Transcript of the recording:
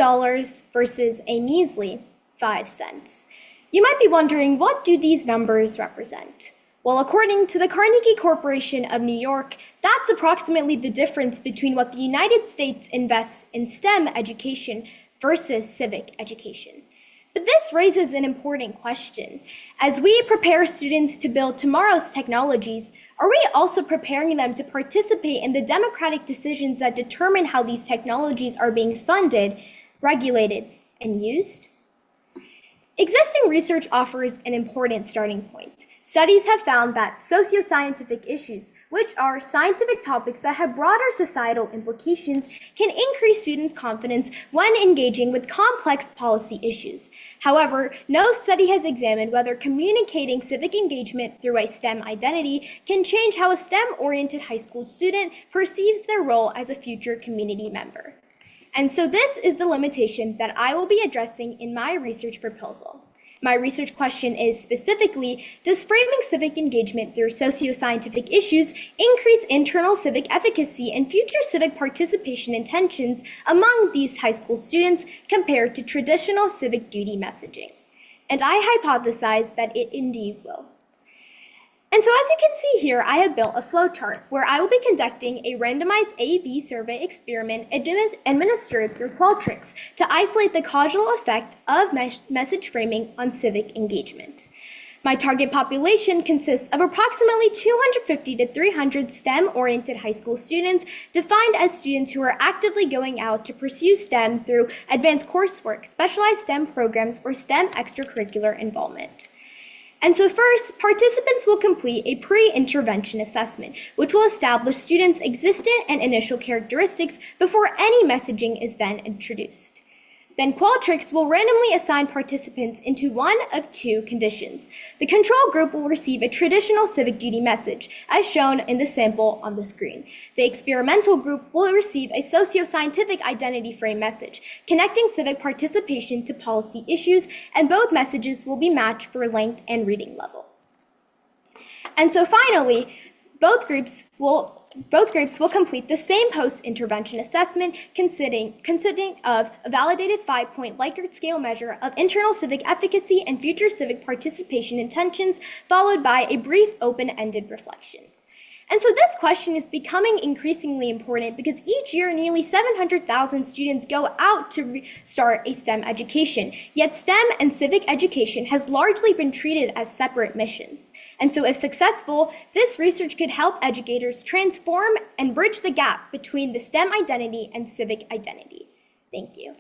$2 versus a measly 5 cents. You might be wondering, what do these numbers represent? Well, according to the Carnegie Corporation of New York, that's approximately the difference between what the United States invests in STEM education versus civic education. But this raises an important question. As we prepare students to build tomorrow's technologies, are we also preparing them to participate in the democratic decisions that determine how these technologies are being funded, regulated, and used? Existing research offers an important starting point. Studies have found that socioscientific issues, which are scientific topics that have broader societal implications, can increase students' confidence when engaging with complex policy issues. However, no study has examined whether communicating civic engagement through a STEM identity can change how a STEM-oriented high school student perceives their role as a future community member. And so this is the limitation that I will be addressing in my research proposal. My research question is specifically, does framing civic engagement through socioscientific issues increase internal civic efficacy and future civic participation intentions among these high school students compared to traditional civic duty messaging? And I hypothesize that it indeed will. And so as you can see here, I have built a flowchart where I will be conducting a randomized A/B survey experiment administered through Qualtrics to isolate the causal effect of message framing on civic engagement. My target population consists of approximately 250 to 300 STEM-oriented high school students, defined as students who are actively going out to pursue STEM through advanced coursework, specialized STEM programs, or STEM extracurricular involvement. And so first, participants will complete a pre-intervention assessment, which will establish students' existent and initial characteristics before any messaging is then introduced. Then Qualtrics will randomly assign participants into one of two conditions. The control group will receive a traditional civic duty message, as shown in the sample on the screen. The experimental group will receive a socioscientific identity frame message, connecting civic participation to policy issues, and both messages will be matched for length and reading level. And so finally, both groups will complete the same post-intervention assessment consisting of a validated 5-point Likert scale measure of internal civic efficacy and future civic participation intentions, followed by a brief open-ended reflection. And so this question is becoming increasingly important because each year nearly 700,000 students go out to start a STEM education, yet STEM and civic education has largely been treated as separate missions. And so if successful, this research could help educators transform and bridge the gap between the STEM identity and civic identity. Thank you.